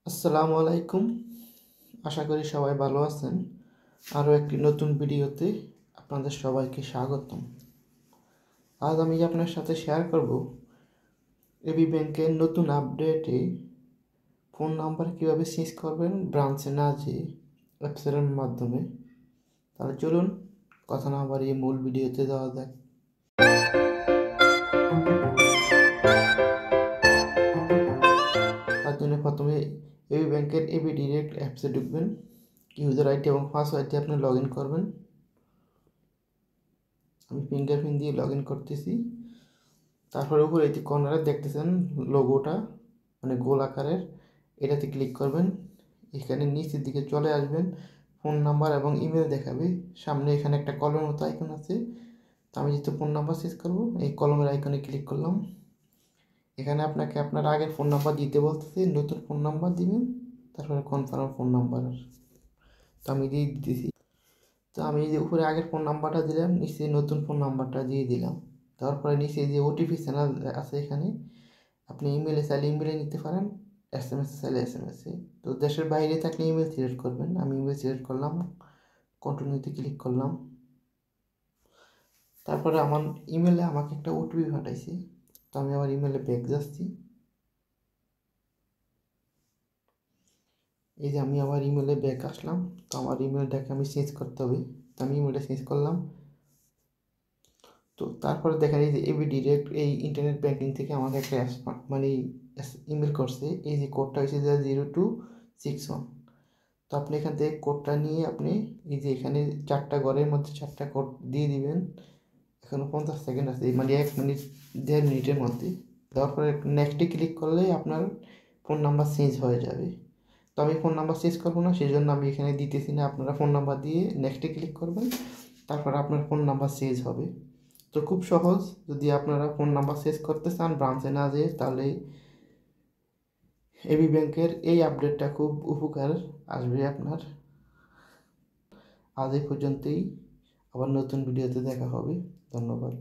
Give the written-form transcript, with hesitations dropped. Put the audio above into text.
আসসালামু আলাইকুম। আশা করি সবাই ভালো আছেন। আরও একটি নতুন ভিডিওতে আপনাদের সবাইকে স্বাগতম। আজ আমি আপনার সাথে শেয়ার করব এবি ব্যাংকের নতুন আপডেটে ফোন নাম্বার কীভাবে চেঞ্জ করবেন ব্রাঞ্চে না যেয়ে অ্যাপসের মাধ্যমে। তাহলে চলুন কথা না বাড়িয়ে মূল ভিডিওতে যাওয়া যাক। তার জন্য প্রথমে এবি ব্যাংকের এবি ডিরেক্ট অ্যাপসে ঢুকবেন। ইউজার আইডি এবং পাসওয়ার্ড দিয়ে আপনি লগ ইন করবেন। আমি ফিঙ্গারপ্রিন্ট দিয়ে লগ ইন করতেছি। তারপরে উপরে এই যে কর্নারে দেখতেছেন লোগোটা, মানে গোল আকারের, এটাতে ক্লিক করবেন। এখানে নিচের দিকে চলে আসবেন, ফোন নাম্বার এবং ইমেল দেখাবে। সামনে এখানে একটা কলমের মতো আইকন আছে, তো আমি যেহেতু ফোন নাম্বার চেঞ্জ করবো, এই কলমের আইকনে ক্লিক করলাম। এখানে আপনাকে আপনার আগের ফোন নাম্বার দিতে বলতেছে, নতুন ফোন নাম্বার দিবেন, তারপরে কনফার্ম ফোন নাম্বার, তো আমি দিয়ে দিতেছি। তো আমি যে উপরে আগের ফোন নাম্বারটা দিলাম, নিচে নতুন ফোন নাম্বারটা দিয়ে দিলাম। তারপরে নিচে যে ওটিপি চ্যানেল আছে, এখানে আপনি ইমেলে চাইলে ইমেলে নিতে পারেন, SMS চাইলে SMS-এ। তো দেশের বাইরে থাকলে ইমেল সিলেক্ট করবেন। আমি ইমেল সিলেক্ট করলাম, কন্টিনিউতে ক্লিক করলাম। তারপরে আমার ইমেলে আমাকে একটা ওটিপি পাঠাইছে, তো আমি আমার ইমেলে ব্যাক যাচ্ছি। এই যে আমি আমার ইমেলে ব্যাক আসলাম। তো আমার ইমেলটাকে আমি চেঞ্জ করতে হবে, তো আমি ইমেলটা চেঞ্জ করলাম। তো তারপরে দেখেন এই যে এবি ডিরেক্ট এই ইন্টারনেট ব্যাংকিং থেকে আমাকে একটা মানে ইমেল করছে। এই যে কোডটা হচ্ছে যে 0261। তো আপনি এখান থেকে কোডটা নিয়ে আপনি এই যে এখানে 4টা ঘরের মধ্যে 4টা কোড দিয়ে দিবেন। এখনো 50 সেকেন্ড আছে, মানে 1 মিনিট 1.5 মিনিটের মধ্যে। দেওয়ার পরে নেক্সটে ক্লিক করলে আপনার ফোন নাম্বার চেঞ্জ হয়ে যাবে। তো আমি ফোন নাম্বার চেঞ্জ করবো না, সেই জন্য আমি এখানে দিতেছি না। আপনারা ফোন নাম্বার দিয়ে নেক্সটে ক্লিক করবেন, তারপর আপনার ফোন নাম্বার চেঞ্জ হবে। তো খুব সহজ। যদি আপনারা ফোন নাম্বার চেঞ্জ করতে চান ব্রাঞ্চে না যেয়ে, তাহলে এবি ব্যাংকের এই আপডেটটা খুব উপকার আসবে আপনার। আজ এই পর্যন্তই, আবার নতুন ভিডিওতে দেখা হবে। ধন্যবাদ।